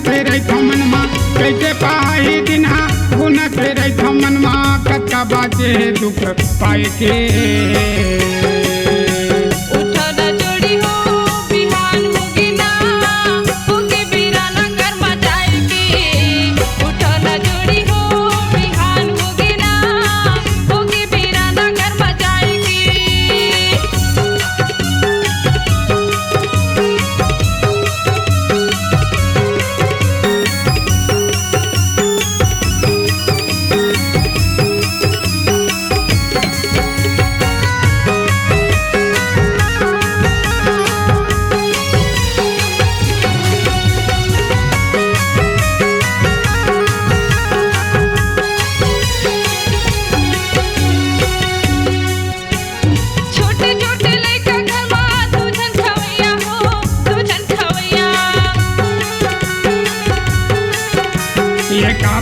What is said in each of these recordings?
तेरे मनमा कैसे पाही दिना गुन तेरे मनमा कच्चा बाजे दुख पाए के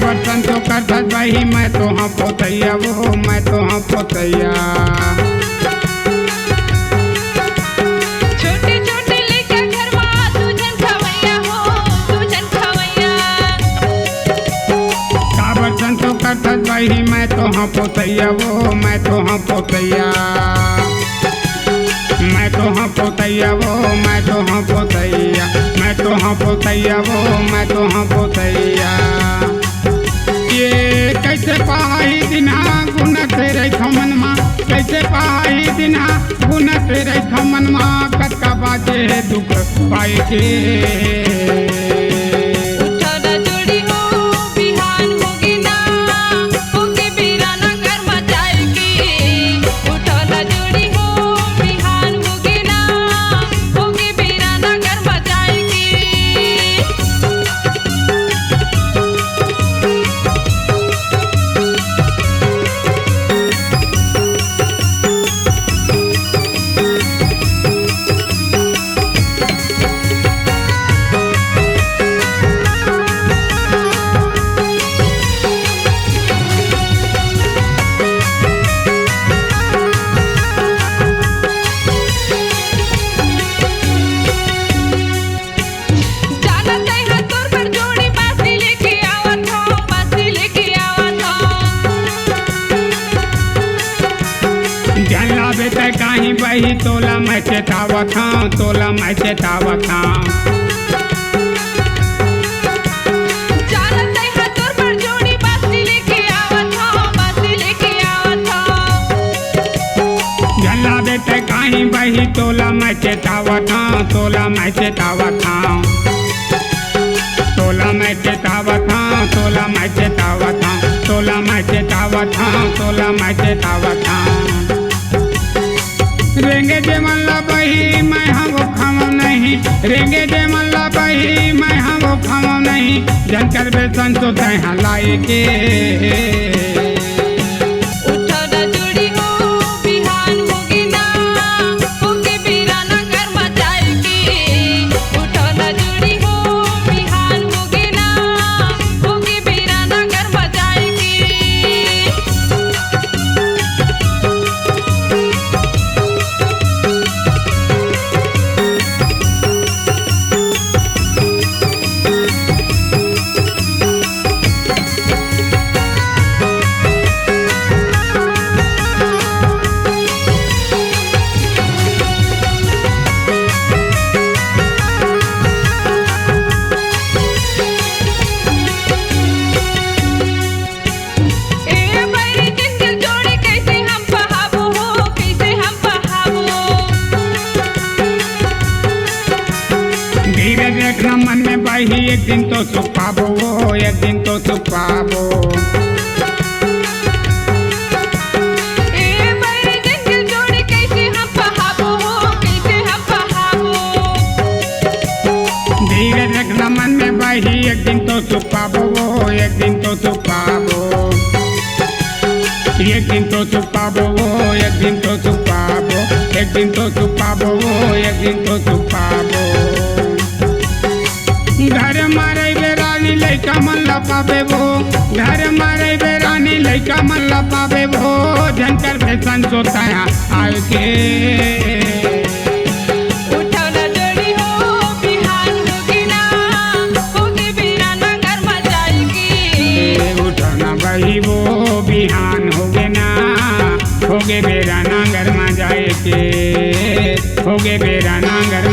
बर्तन तो करत भाई मैं तो हाँ पोतैया वो मैं तो हाँ पोतैया छोटे छोटे लेकर घर में तू जन खवैया हो तू जन खवैया का बर्तन तो करत भाई मैं तो हाँ पोतैया वो मैं तो हाँ पोतैया मैं तो हाँ पोतैया वो मैं तो हाँ पोतैया मैं तो हाँ पोतैया वो मैं तो हाँ पोतैया ये कैसे पाही दिना गुन तेरे मनमा कैसे पाही दिना गुन तेरे मनमा कच्चा बाजे दुख पाए के कहीं बही तोला मैं चेतावत हूँ तोला मैं चेतावत हूँ झल्ला बेटे कहीं बही तोला मैं चेतावत हूँ तोला मैं चेतावत हूँ तोला मैं चेतावत हूँ तोला मैं चेतावत हूँ तोला मैं चेतावत हूँ तोला मैं चेतावत हूँ रेंगे जे मल्ला बही मैं हम खाओ नहीं रेंगे जे मल्ला बही मैं हम खाओ नहीं जनकर बेसन तो तह लाई के मन में बही एक दिन तो सुख पाबो एक दिन तो सुख पाबो धीरे रखना मन में बही एक दिन तो सुख पाबो एक दिन तो सुख पाबो एक दिन तो सुख पाबो एक दिन तो सुख पाबो एक दिन तो सुख पाबो एक दिन तो सुख पाबो घर मारे बेरानी लैका मन लपाबे वो घर मारे बेरानी लैका मन लपाबे वो झंकर फैशन सोता है आए के उठाना जोड़ी हो बिहान होगी ना होगी होगे बेरा नांगर में जाए के, होगे बेरा नांगर